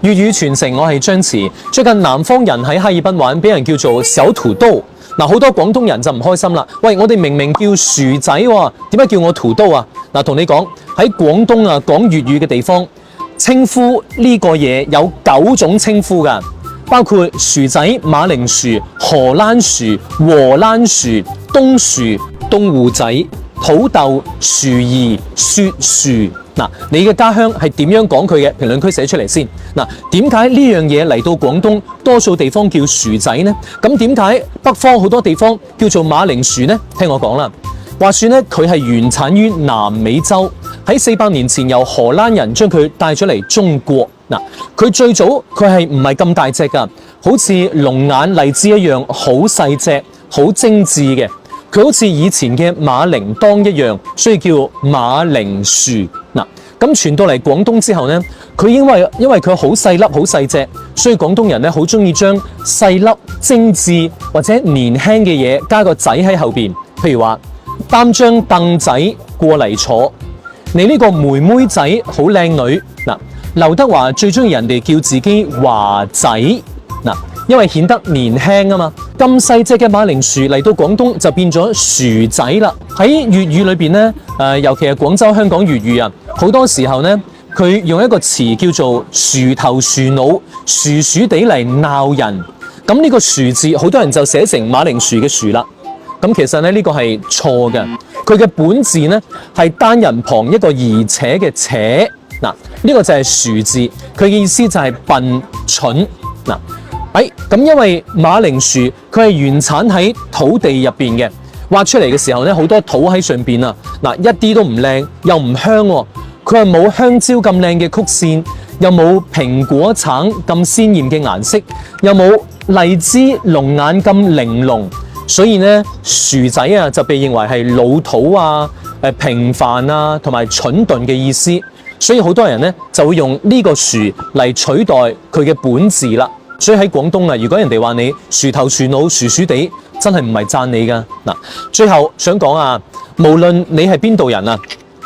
粵語傳承，我係張弛。最近南方人喺哈爾濱玩，俾人叫做小土豆。嗱，好多廣東人就唔開心啦。喂，我哋明明叫薯仔喎，點解叫我土豆啊？嗱，同你講喺廣東啊，講粵語嘅地方，稱呼呢個嘢有9種稱呼㗎，包括薯仔、馬鈴薯、荷蘭薯、禾蘭薯、冬薯、東湖仔、土豆、薯兒、雪薯。嗱，你嘅家鄉係點樣講佢嘅？評論區寫出嚟先。嗱，點解呢樣嘢嚟到廣東，多數地方叫薯仔呢？咁點解北方好多地方叫做馬鈴薯呢？聽我講啦。話說呢，佢係原產於南美洲，喺400年前由荷蘭人將佢帶咗嚟中國。嗱，佢最早佢係唔係咁大隻㗎，好似龍眼荔枝一樣，好細隻，好精緻嘅。佢好似以前嘅馬鈴鐺一樣，所以叫馬鈴薯。嗱，咁傳到嚟廣東之後呢，佢因為佢好細粒、好細隻，所以廣東人咧好中意將細粒、精緻或者年輕嘅嘢加個仔喺後邊。譬如話擔張凳仔過嚟坐，你呢個妹妹仔好靚女。嗱，劉德華最中意人哋叫自己華仔。嗱，因為顯得年輕啊嘛，咁細隻嘅馬鈴薯嚟到廣東就變咗薯仔啦。喺粵語裏邊咧，尤其係廣州、香港粵語啊，好多時候咧，佢用一個詞叫做薯頭薯腦、薯薯地嚟鬧人。咁呢個薯字，好多人就寫成馬鈴薯嘅薯啦。咁其實咧呢個係錯嘅，佢嘅本字咧係單人旁一個而且嘅且。嗱，呢個就係薯字，佢嘅意思就係笨蠢。嗱。咁因為馬鈴薯佢係原產喺土地入邊嘅，挖出嚟嘅時候咧，好多土喺上邊啊。嗱，一啲都唔靚，又唔香喎。佢係冇香蕉咁靚嘅曲線，又冇蘋果橙咁鮮豔嘅顏色，又冇荔枝龍眼咁玲瓏，所以咧薯仔啊就被認為係老土啊、平凡啊同埋蠢鈍嘅意思。所以好多人咧就會用呢個薯嚟取代佢嘅本字啦。所以喺廣東啊，如果人哋話你薯頭薯腦、薯薯地，真係唔係讚你㗎。嗱，最後想講啊，無論你係邊度人啊，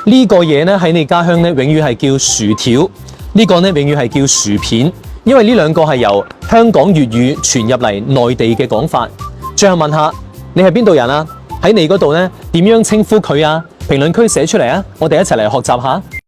呢個嘢咧喺你家鄉咧，永遠係叫薯條，呢個咧永遠係叫薯片，因為呢兩個係由香港粵語傳入嚟內地嘅講法。最後問下你係邊度人啊？喺你嗰度咧點樣稱呼佢啊？評論區寫出嚟啊！我哋一齊嚟學習下。